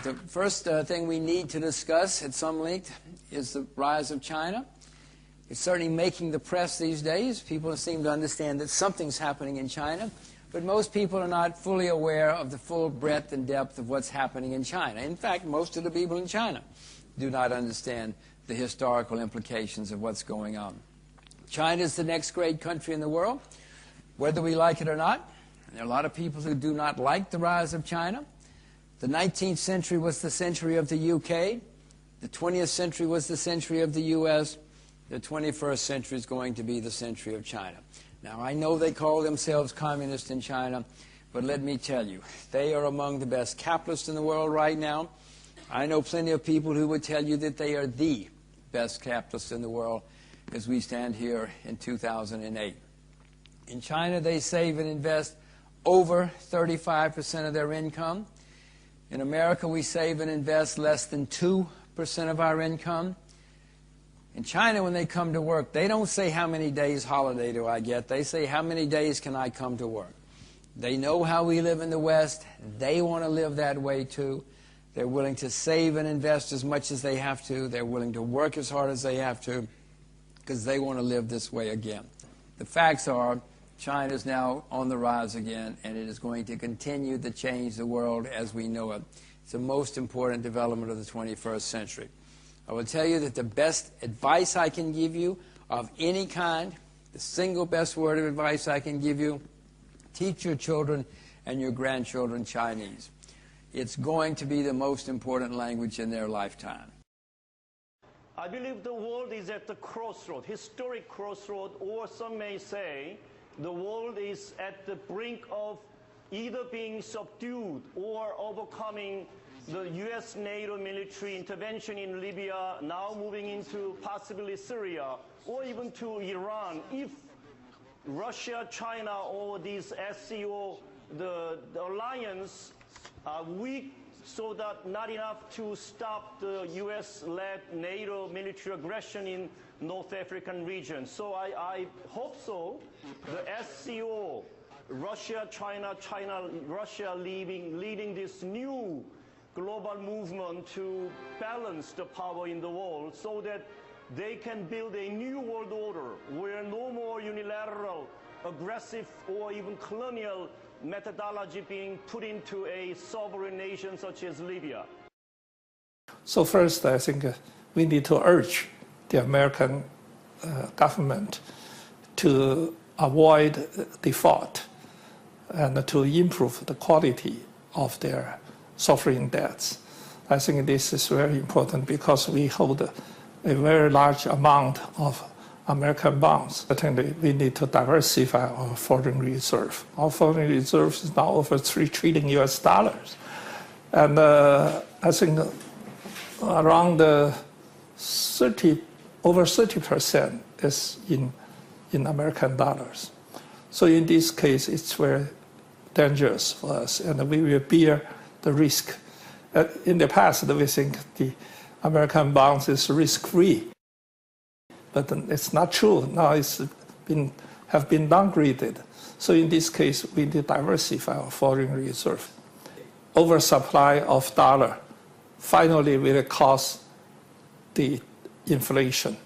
The first thing we need to discuss at some length is the rise of China. It's certainly making the press these days. People seem to understand that something's happening in China, but most people are not fully aware of the full breadth and depth of what's happening in China. In fact, most of the people in China do not understand the historical implications of what's going on. China is the next great country in the world, whether we like it or not. There are a lot of people who do not like the rise of China. The 19th century was the century of the UK. The 20th century was the century of the US. The 21st century is going to be the century of China. Now, I know they call themselves communist in China, but let me tell you, they are among the best capitalists in the world right now. I know plenty of people who would tell you that they are the best capitalists in the world as we stand here in 2008. In China, they save and invest over 35% of their income. In America, we save and invest less than 2% of our income. In China, when they come to work, they don't say how many days holiday do I get. They say how many days can I come to work. They know how we live in the West. They want to live that way too. They're willing to save and invest as much as they have to. They're willing to work as hard as they have to because they want to live this way again. The facts are China is now on the rise again, and it is going to continue to change the world as we know it. It's the most important development of the 21st century. I will tell you that the best advice I can give you of any kind, the single best word of advice I can give you, teach your children and your grandchildren Chinese. It's going to be the most important language in their lifetime. I believe the world is at the crossroad, historic crossroad, or some may say the world is at the brink of either being subdued or overcoming the U.S. NATO military intervention in Libya, now moving into possibly Syria, or even to Iran. If Russia, China, or these SCO, the alliance are weak so that not enough to stop the U.S.-led NATO military aggression in North African region. So I hope so. The SCO, Russia, China, Russia leading this new global movement to balance the power in the world so that they can build a new world order where no more unilateral, aggressive, or even colonial methodology being put into a sovereign nation such as Libya. So first, I think we need to urge the American government to avoid default and to improve the quality of their sovereign debts. I think this is very important because we hold a very large amount of American bonds. Certainly, we need to diversify our foreign reserve. Our foreign reserve is now over $3 trillion US. And I think around over 30% is in American dollars. So in this case, it's very dangerous for us, and we will bear the risk. In the past, we think the American bonds is risk-free, but it's not true. Now it's have been downgraded. So in this case, we need to diversify our foreign reserve. Oversupply of dollar finally will cause the inflation.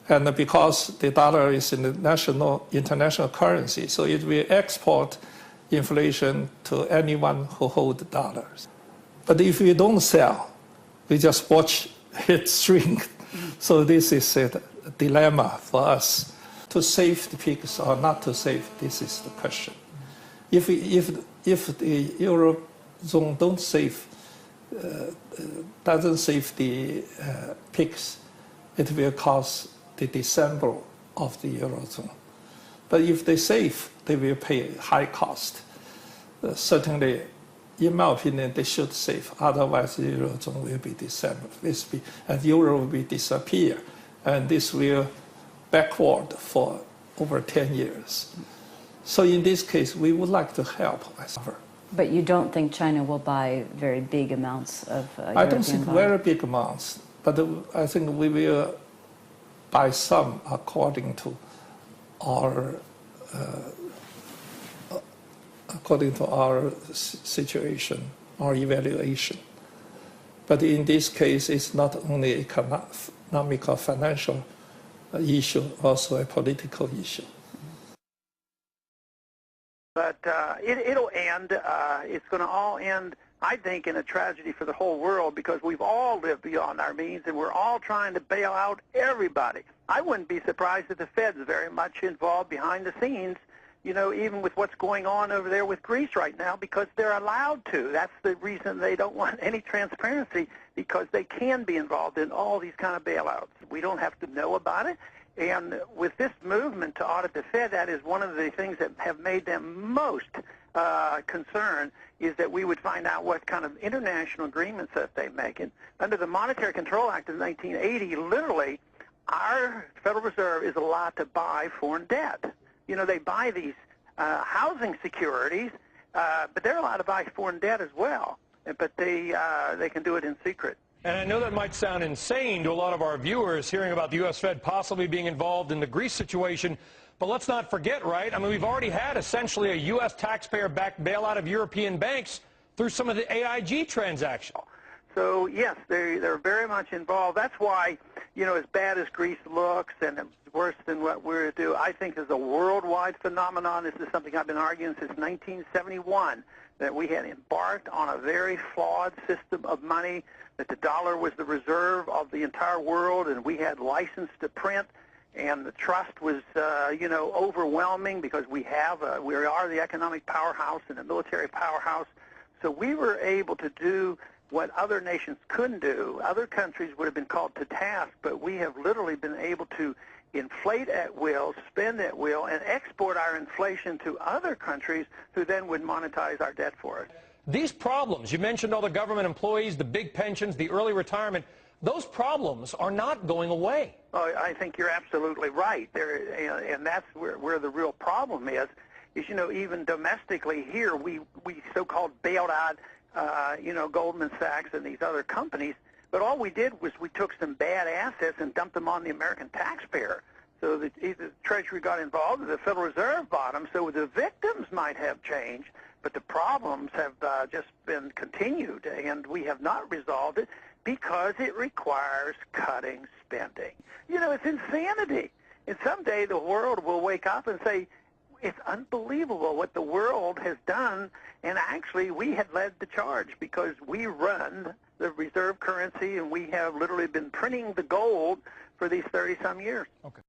And because the dollar is in the international currency, so it will export inflation to anyone who holds dollars. But if we don't sell, we just watch it shrink. So this is a dilemma for us. To save the pigs or not to save, this is the question. If the Eurozone doesn't save the pigs, it will cause the dissemble of the Eurozone. But if they save, they will pay high cost. Certainly, in my opinion, they should save. Otherwise, the Eurozone will be dissembled, and Euro will disappear. And this will backward for over 10 years. So in this case, we would like to help. But you don't think China will buy very big amounts of I don't think very big amounts, but I think we will buy some according to our situation, our evaluation. But in this case, it's not only economic or financial issue, also a political issue. But it'll end. It's going to all end, I think, in a tragedy for the whole world, because we've all lived beyond our means, and we're all trying to bail out everybody. I wouldn't be surprised if the Fed's very much involved behind the scenes, you know, even with what's going on over there with Greece right now, because they're allowed to. That's the reason they don't want any transparency, because they can be involved in all these kind of bailouts. We don't have to know about it. And with this movement to audit the Fed, that is one of the things that have made them most concerned, is that we would find out what kind of international agreements that they make. And under the Monetary Control Act of 1980, literally, our Federal Reserve is allowed to buy foreign debt. You know, they buy these housing securities, but they're allowed to buy foreign debt as well. But they can do it in secret. And I know that might sound insane to a lot of our viewers hearing about the U.S. Fed possibly being involved in the Greece situation, but let's not forget, right? I mean, we've already had essentially a U.S. taxpayer-backed bailout of European banks through some of the AIG transactions. So, yes, they're very much involved. That's why, you know, as bad as Greece looks and worse than what we're to do, I think is a worldwide phenomenon. This is something I've been arguing since 1971, that we had embarked on a very flawed system of money, that the dollar was the reserve of the entire world, and we had license to print, and the trust was, you know, overwhelming, because we are the economic powerhouse and the military powerhouse. So we were able to do what other nations couldn't do. Other countries would have been called to task, but we have literally been able to inflate at will, spend at will, and export our inflation to other countries who then would monetize our debt for us. These problems, you mentioned all the government employees, the big pensions, the early retirement, those problems are not going away. Oh, I think you're absolutely right. And that's where the real problem is, you know, even domestically here, we so-called bailed out, you know, Goldman Sachs and these other companies, but all we did was we took some bad assets and dumped them on the American taxpayer. So that either the Treasury got involved or the Federal Reserve bought them. So the victims might have changed, but the problems have just been continued, and we have not resolved it because it requires cutting spending. You know, it's insanity. And someday the world will wake up and say, it's unbelievable what the world has done, and actually we had led the charge, because we run the reserve currency, and we have literally been printing the gold for these 30-some years. Okay.